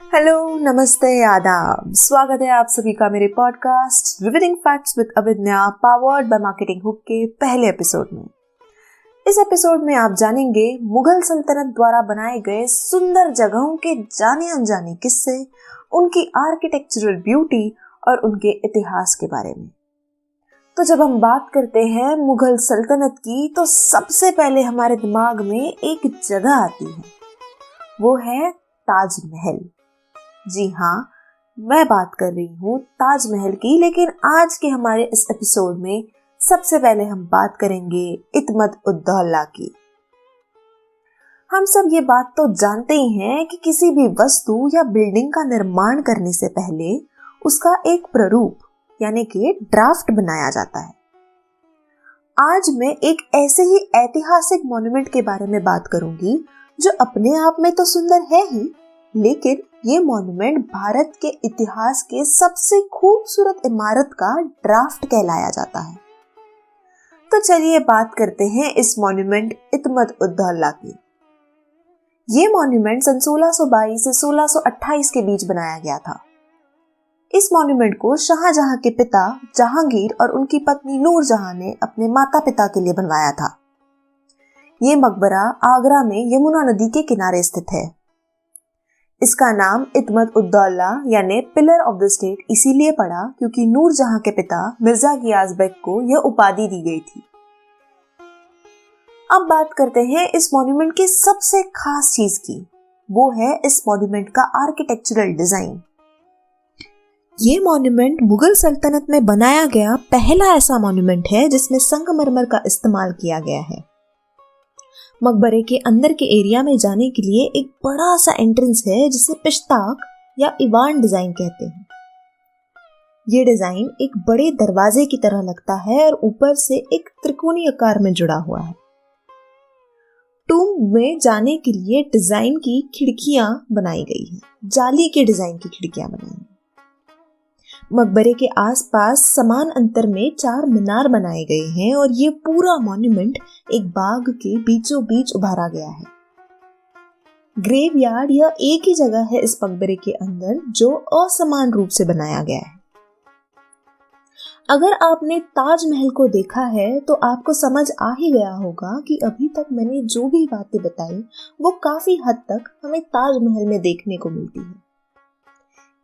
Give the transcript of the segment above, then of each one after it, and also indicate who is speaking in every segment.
Speaker 1: Hello, नमस्ते, आदाब। स्वागत है आप सभी का मेरे पॉडकास्ट रिवीलिंग फैक्ट्स विद अविद्या पावर्ड बाय मार्केटिंग हुक के पहले एपिसोड में। इस एपिसोड में आप जानेंगे मुगल सल्तनत द्वारा बनाए गए सुंदर जगहों के जाने अनजाने किस्से, उनकी आर्किटेक्चरल ब्यूटी और उनके इतिहास के बारे में। तो जब हम बात करते हैं मुगल सल्तनत की तो सबसे पहले हमारे दिमाग में एक जगह आती है, वो है ताजमहल। जी हाँ, मैं बात कर रही हूँ ताजमहल की। लेकिन आज के हमारे इस एपिसोड में सबसे पहले हम बात करेंगे इत्मद-उद-दौला की। हम सब ये बात तो जानते ही हैं कि किसी भी वस्तु या बिल्डिंग का निर्माण करने से पहले उसका एक प्रारूप यानी कि ड्राफ्ट बनाया जाता है। आज मैं एक ऐसे ही ऐतिहासिक मॉन्यूमेंट के बारे में बात करूंगी जो अपने आप में तो सुंदर है ही, लेकिन ये मॉन्यूमेंट भारत के इतिहास के सबसे खूबसूरत इमारत का ड्राफ्ट कहलाया जाता है। तो चलिए बात करते हैं इस मॉन्यूमेंट इत्मद-उद-दौला की। ये मॉन्यूमेंट सन 1622 से 1628 के बीच बनाया गया था। इस मॉन्यूमेंट को शाहजहां के पिता जहांगीर और उनकी पत्नी नूरजहां ने अपने माता पिता के लिए बनवाया था। ये मकबरा आगरा में यमुना नदी के किनारे स्थित है। इसका नाम इत्मद-उद-दौला यानी पिलर ऑफ द स्टेट इसीलिए पड़ा क्योंकि नूरजहां के पिता मिर्जा गियास बेग को यह उपाधि दी गई थी। अब बात करते हैं इस मॉन्यूमेंट की सबसे खास चीज की। वो है इस मॉन्यूमेंट का आर्किटेक्चरल डिजाइन। ये मॉन्यूमेंट मुगल सल्तनत में बनाया गया पहला ऐसा मॉन्यूमेंट है जिसमें संगमरमर का इस्तेमाल किया गया है। मकबरे के अंदर के एरिया में जाने के लिए एक बड़ा सा एंट्रेंस है जिसे पिश्ताक या इवान डिजाइन कहते हैं। ये डिजाइन एक बड़े दरवाजे की तरह लगता है और ऊपर से एक त्रिकोणीय आकार में जुड़ा हुआ है। टूम्ब में जाने के लिए डिजाइन की खिड़कियां बनाई गई हैं, जाली के डिजाइन की खिड़कियां बनाई हैं। मकबरे के आसपास समान अंतर में 4 मीनार बनाए गए हैं और ये पूरा मॉन्यूमेंट एक बाग के बीचों बीच उभारा गया है। ग्रेवयार्ड यह एक ही जगह है इस मकबरे के अंदर जो असमान रूप से बनाया गया है। अगर आपने ताजमहल को देखा है तो आपको समझ आ ही गया होगा कि अभी तक मैंने जो भी बातें बताई वो काफी हद तक हमें ताजमहल में देखने को मिलती है।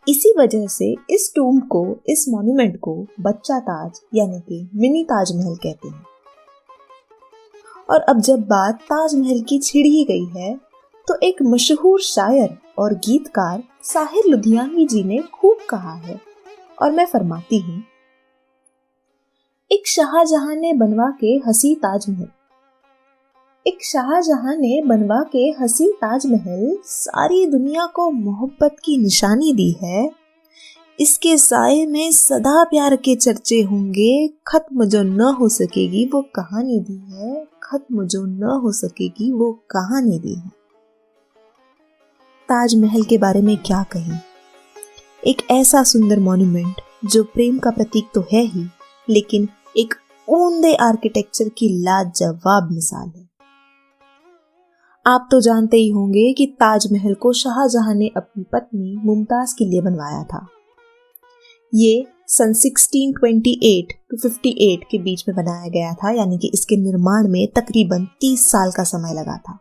Speaker 1: इसी वजह से इस टूम्ब को, इस मॉन्यूमेंट को बच्चा ताज यानी कि मिनी ताजमहल कहते हैं। और अब जब बात ताजमहल की छिड़ ही गई है तो एक मशहूर शायर और गीतकार साहिर लुधियानवी जी ने खूब कहा है और मैं फरमाती हूँ, एक शाहजहां ने बनवा के हंसी ताजमहल, एक शाहजहां ने बनवा के हंसी ताजमहल सारी दुनिया को मोहब्बत की निशानी दी है। इसके साए में सदा प्यार के चर्चे होंगे, खत्म जो न हो सकेगी वो कहानी दी है, खत्म जो न हो सकेगी वो कहानी दी है। ताजमहल के बारे में क्या कहें, एक ऐसा सुंदर मॉन्यूमेंट जो प्रेम का प्रतीक तो है ही, लेकिन एक उम्दे आर्किटेक्चर की लाजवाब मिसाल है। आप तो जानते ही होंगे कि ताजमहल को शाहजहां ने अपनी पत्नी मुमताज के लिए बनवाया था। ये सन 1628 to 58 के बीच में बनाया गया था, यानी कि इसके निर्माण में तकरीबन 30 साल का समय लगा था।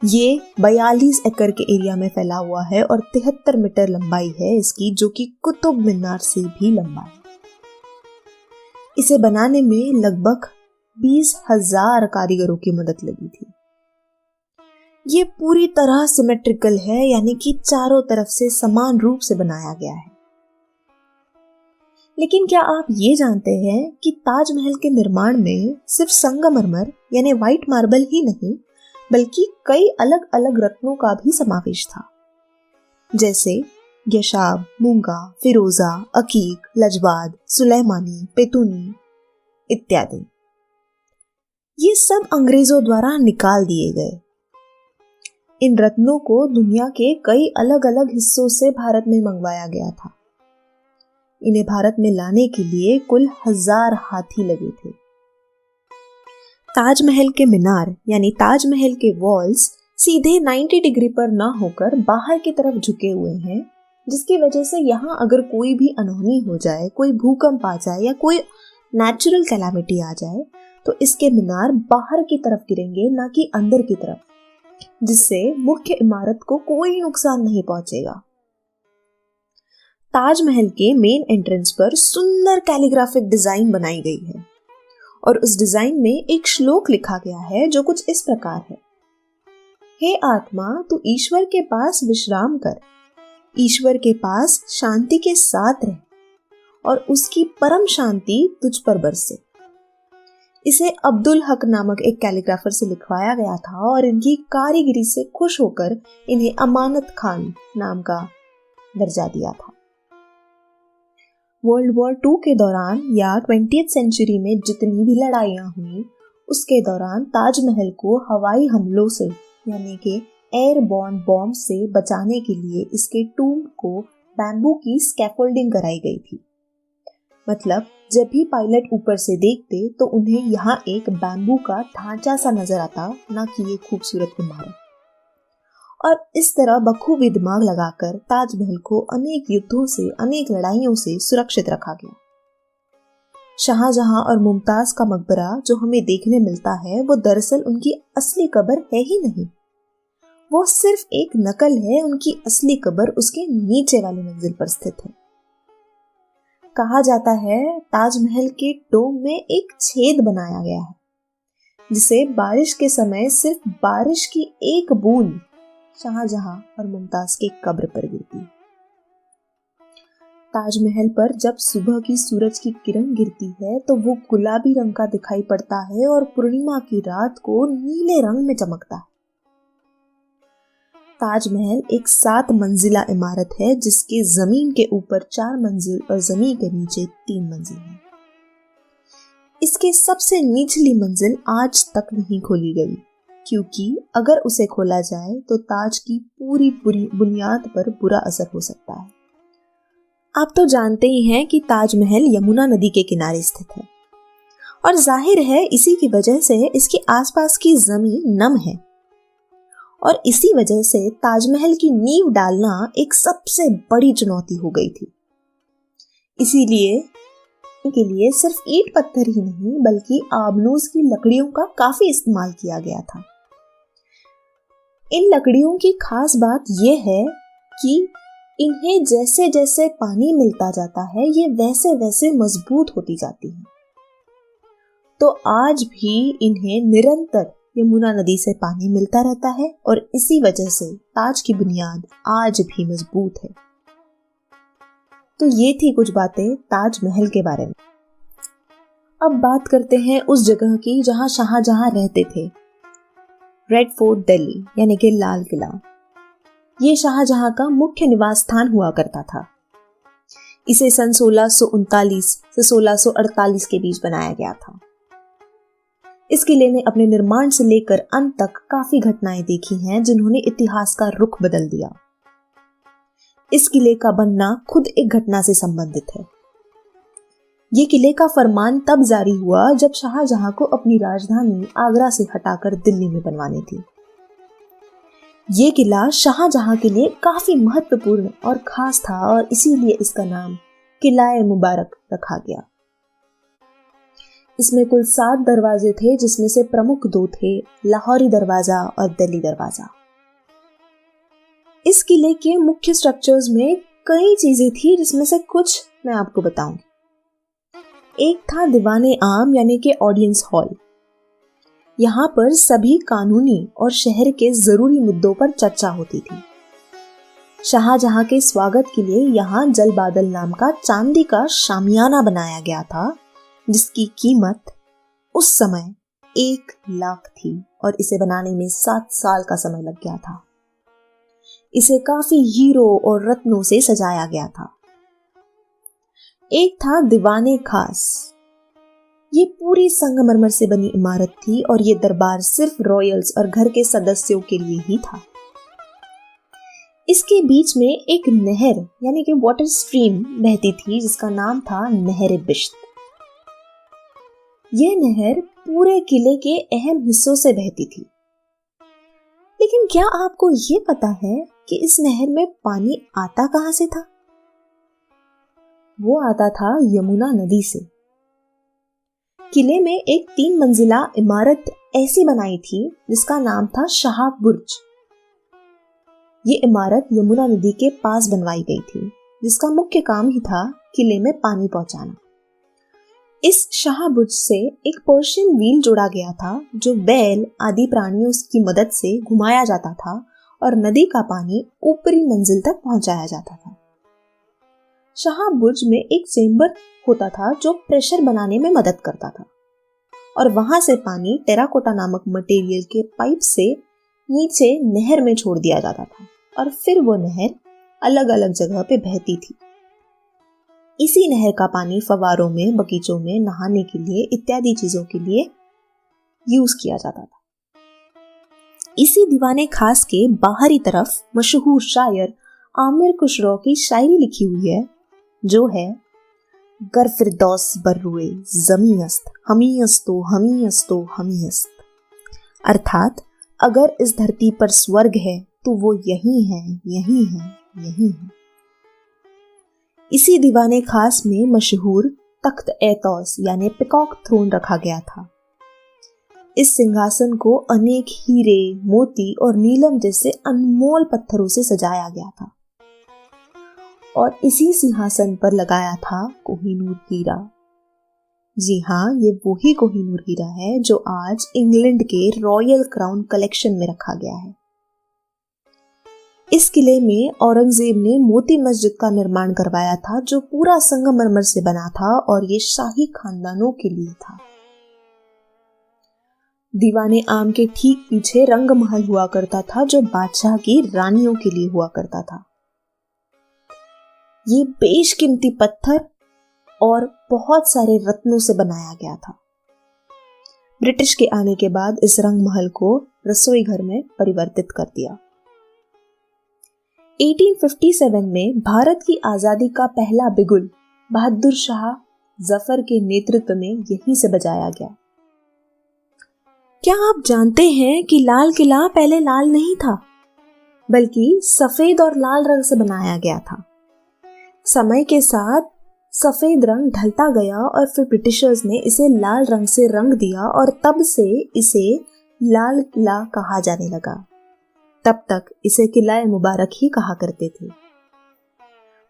Speaker 1: ये 42 एकड़ के एरिया में फैला हुआ है और 73 मीटर लंबाई है इसकी, जो कि कुतुब मीनार से भी लंबा है। इसे बनाने में लगभग 20,000 कारीगरों की मदद लगी थी। ये पूरी तरह सिमेट्रिकल है, यानी कि चारों तरफ से समान रूप से बनाया गया है। लेकिन क्या आप ये जानते हैं कि ताजमहल के निर्माण में सिर्फ संगमरमर यानी व्हाइट मार्बल ही नहीं, बल्कि कई अलग अलग रत्नों का भी समावेश था, जैसे यशाब, मूंगा, फिरोजा, अकीक, लजवाद, सुलेमानी, पेतूनी इत्यादि। ये सब अंग्रेजों द्वारा निकाल दिए गए। इन रत्नों को दुनिया के कई अलग अलग हिस्सों से भारत में मंगवाया गया था। इन्हें भारत में लाने के लिए कुल 1000 हाथी लगे थे। ताजमहल के मीनार यानी ताजमहल के वॉल्स सीधे 90 डिग्री पर ना होकर बाहर की तरफ झुके हुए हैं, जिसकी वजह से यहाँ अगर कोई भी अनहोनी हो जाए, कोई भूकंप आ जाए या कोई नेचुरल कैलामिटी आ जाए, तो इसके मीनार बाहर की तरफ गिरेंगे, ना कि अंदर की तरफ, जिससे मुख्य इमारत को कोई नुकसान नहीं पहुंचेगा। ताजमहल के मेन एंट्रेंस पर सुंदर कैलीग्राफिक डिजाइन बनाई गई है और उस डिजाइन में एक श्लोक लिखा गया है जो कुछ इस प्रकार है: हे आत्मा, तू ईश्वर के पास विश्राम कर, ईश्वर के पास शांति के साथ रह और उसकी परम शांति तुझ पर बरसे। इसे अब्दुल हक नामक एक कैलीग्राफर से लिखवाया गया था और इनकी कारीगरी से खुश होकर इन्हें अमानत खान नाम का दर्जा दिया था। वर्ल्ड वॉर 2 के दौरान या 20th सेंचुरी में जितनी भी लड़ाइयाँ हुई, उसके दौरान ताजमहल को हवाई हमलों से यानी कि एयरबॉर्न बॉम्ब से बचाने के लिए इसके टूम्ब को बैम्बू की स्कैफोल्डिंग कराई गई थी। मतलब जब भी पायलट ऊपर से देखते तो उन्हें यहाँ एक बैम्बू का ढांचा सा नजर आता, ना कि ये खूबसूरत इमारत। और इस तरह बखूबी दिमाग लगाकर ताजमहल को अनेक युद्धों से, अनेक लड़ाइयों से सुरक्षित रखा गया। शाहजहां और मुमताज का मकबरा जो हमें देखने मिलता है, वो दरअसल उनकी असली कब्र है ही नहीं, वो सिर्फ एक नकल है। उनकी असली कब्र उसके नीचे वाली मंजिल पर स्थित है। कहा जाता है ताजमहल के डोम में एक छेद बनाया गया है, जिसे बारिश के समय सिर्फ बारिश की एक बूंद शाहजहां और मुमताज की कब्र पर गिरती है। ताजमहल पर जब सुबह की सूरज की किरण गिरती है तो वो गुलाबी रंग का दिखाई पड़ता है और पूर्णिमा की रात को नीले रंग में चमकता है। ताजमहल एक 7 मंजिला इमारत है, जिसके जमीन के ऊपर 4 मंजिल और जमीन के नीचे 3 मंजिल है। इसके सबसे निचली मंजिल आज तक नहीं खोली गई, क्योंकि अगर उसे खोला जाए तो ताज की पूरी बुनियाद पर बुरा असर हो सकता है। आप तो जानते ही हैं कि ताजमहल यमुना नदी के किनारे स्थित है और जाहिर है इसी की वजह से इसके आसपास की जमीन नम है और इसी वजह से ताजमहल की नींव डालना एक सबसे बड़ी चुनौती हो गई थी। इसीलिए के लिए सिर्फ ईंट पत्थर ही नहीं बल्कि आबनूस की लकड़ियों का काफी इस्तेमाल किया गया था। इन लकड़ियों की खास बात यह है कि इन्हें जैसे जैसे पानी मिलता जाता है ये वैसे वैसे मजबूत होती जाती हैं। तो आज भी इन्हें निरंतर यमुना नदी से पानी मिलता रहता है और इसी वजह से ताज की बुनियाद आज भी मजबूत है। तो ये थी कुछ बातें ताजमहल के बारे में। अब बात करते हैं उस जगह की जहां शाहजहां रहते थे, रेड फोर्ट दिल्ली यानी कि लाल किला। ये शाहजहां का मुख्य निवास स्थान हुआ करता था। इसे सन 1639 से 1648 के बीच बनाया गया था। इस किले ने अपने निर्माण से लेकर अंत तक काफी घटनाएं देखी हैं जिन्होंने इतिहास का रुख बदल दिया। इस किले का बनना खुद एक घटना से संबंधित है। ये किले का फरमान तब जारी हुआ जब शाहजहां को अपनी राजधानी आगरा से हटाकर दिल्ली में बनवानी थी। ये किला शाहजहां के लिए काफी महत्वपूर्ण और खास था और इसीलिए इसका नाम किला-ए मुबारक रखा गया। इसमें कुल 7 दरवाजे थे, जिसमें से प्रमुख 2 थे, लाहौरी दरवाजा और दिल्ली दरवाजा। इस किले के मुख्य स्ट्रक्चर्स में कई चीजें थी, जिसमें से कुछ मैं आपको बताऊंगी। एक था दीवाने आम यानी कि ऑडियंस हॉल। यहाँ पर सभी कानूनी और शहर के जरूरी मुद्दों पर चर्चा होती थी। शाहजहां के स्वागत के लिए यहाँ जल बादल नाम का चांदी का शामियाना बनाया गया था, जिसकी कीमत उस समय 1 लाख थी और इसे बनाने में 7 साल का समय लग गया था। इसे काफी हीरो और रत्नों से सजाया गया था। एक था दीवाने खास। ये पूरी संगमरमर से बनी इमारत थी और ये दरबार सिर्फ रॉयल्स और घर के सदस्यों के लिए ही था। इसके बीच में एक नहर यानी कि वाटर स्ट्रीम बहती थी, जिसका नाम था नहर बिश्त। यह नहर पूरे किले के अहम हिस्सों से बहती थी। लेकिन क्या आपको ये पता है कि इस नहर में पानी आता कहां से था? वो आता था यमुना नदी से। किले में एक 3 मंजिला इमारत ऐसी बनाई थी जिसका नाम था शाह बुर्ज। ये इमारत यमुना नदी के पास बनवाई गई थी, जिसका मुख्य काम ही था किले में पानी पहुंचाना। इस शाह बुर्ज से एक पर्शियन व्हील जोड़ा गया था जो बैल आदि प्राणियों की मदद से घुमाया जाता था और नदी का पानी ऊपरी मंजिल तक पहुंचाया जाता था। शाह बुर्ज में एक चेंबर होता था जो प्रेशर बनाने में मदद करता था और वहां से पानी टेराकोटा नामक मटेरियल के पाइप से नीचे नहर में छोड़ दिया जाता था और फिर वो नहर अलग अलग जगह पे बहती थी। इसी नहर का पानी फव्वारों में, बगीचों में नहाने के लिए इत्यादि चीजों के लिए यूज किया जाता था। इसी दीवाने खास के बाहरी तरफ मशहूर शायर आमिर खुसरो की शायरी लिखी हुई है जो है गर फिरदौस बर्रुए जमी अस्त हमी अस्तो हमी अस्तो हमी अस्त। अर्थात अगर इस धरती पर स्वर्ग है तो वो यही है, यही है, यही है। इसी दीवाने खास में मशहूर तख्त एतौस यानी पिकॉक थ्रोन रखा गया था। इस सिंहासन को अनेक हीरे, मोती और नीलम जैसे अनमोल पत्थरों से सजाया गया था और इसी सिंहासन पर लगाया था कोहिनूर हीरा। जी हाँ, ये वही कोहिनूर हीरा है जो आज इंग्लैंड के रॉयल क्राउन कलेक्शन में रखा गया है। इस किले में औरंगजेब ने मोती मस्जिद का निर्माण करवाया था जो पूरा संगमरमर से बना था और ये शाही खानदानों के लिए था। दीवाने आम के ठीक पीछे रंग महल हुआ करता था जो बादशाह की रानियों के लिए हुआ करता था। ये बेशकीमती पत्थर और बहुत सारे रत्नों से बनाया गया था। ब्रिटिश के आने के बाद इस रंग महल को रसोई घर में परिवर्तित कर दिया। 1857 में भारत की आजादी का पहला बिगुल बहादुर शाह जफर के नेतृत्व में यहीं से बजाया गया। क्या आप जानते हैं कि लाल किला पहले लाल नहीं था, बल्कि सफेद और लाल रंग से बनाया गया था। समय के साथ सफेद रंग ढलता गया और फिर ब्रिटिशर्स ने इसे लाल रंग से रंग दिया और तब से इसे लाल किला कहा जाने लगा। तब तक इसे किला मुबारक ही कहा करते थे।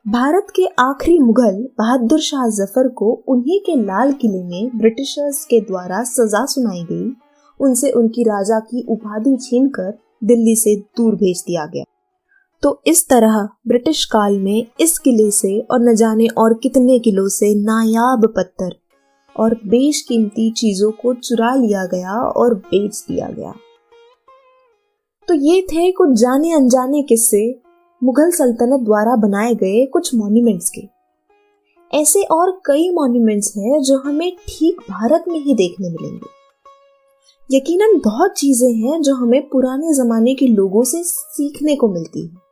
Speaker 1: भारत के आखिरी मुगल बहादुर शाह जफर को उन्हीं के लाल किले में ब्रिटिशर्स के द्वारा सजा सुनाई गई। उनसे उनकी राजा की उपाधि छीनकर दिल्ली से दूर भेज दिया गया। तो इस तरह ब्रिटिश काल में इस किले से और न जाने और कितने किलों से नायाब पत्थर और बेशकीमती चीजों को चुरा लिया गया और बेच दिया गया। तो ये थे कुछ जाने अनजाने किस्से मुगल सल्तनत द्वारा बनाए गए कुछ मॉन्यूमेंट्स के। ऐसे और कई मॉन्यूमेंट्स हैं जो हमें ठीक भारत में ही देखने मिलेंगे। यकीनन बहुत चीजें हैं जो हमें पुराने जमाने के लोगों से सीखने को मिलती है।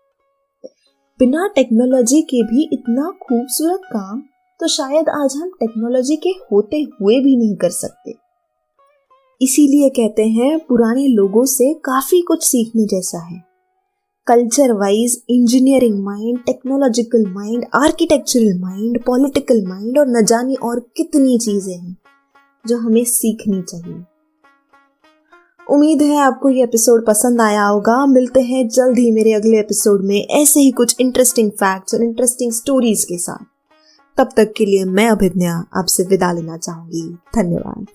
Speaker 1: बिना टेक्नोलॉजी के भी इतना खूबसूरत काम तो शायद आज हम टेक्नोलॉजी के होते हुए भी नहीं कर सकते। इसीलिए कहते हैं पुराने लोगों से काफी कुछ सीखने जैसा है। Culture wise, engineering mind, technological mind, architectural mind, political mind और न जाने और कितनी चीजें हैं जो हमें सीखनी चाहिए। उम्मीद है आपको ये एपिसोड पसंद आया होगा। मिलते हैं जल्द ही मेरे अगले एपिसोड में ऐसे ही कुछ इंटरेस्टिंग फैक्ट्स और इंटरेस्टिंग स्टोरीज के साथ। तब तक के लिए मैं अभिज्ञा आपसे विदा लेना चाहूंगी। धन्यवाद।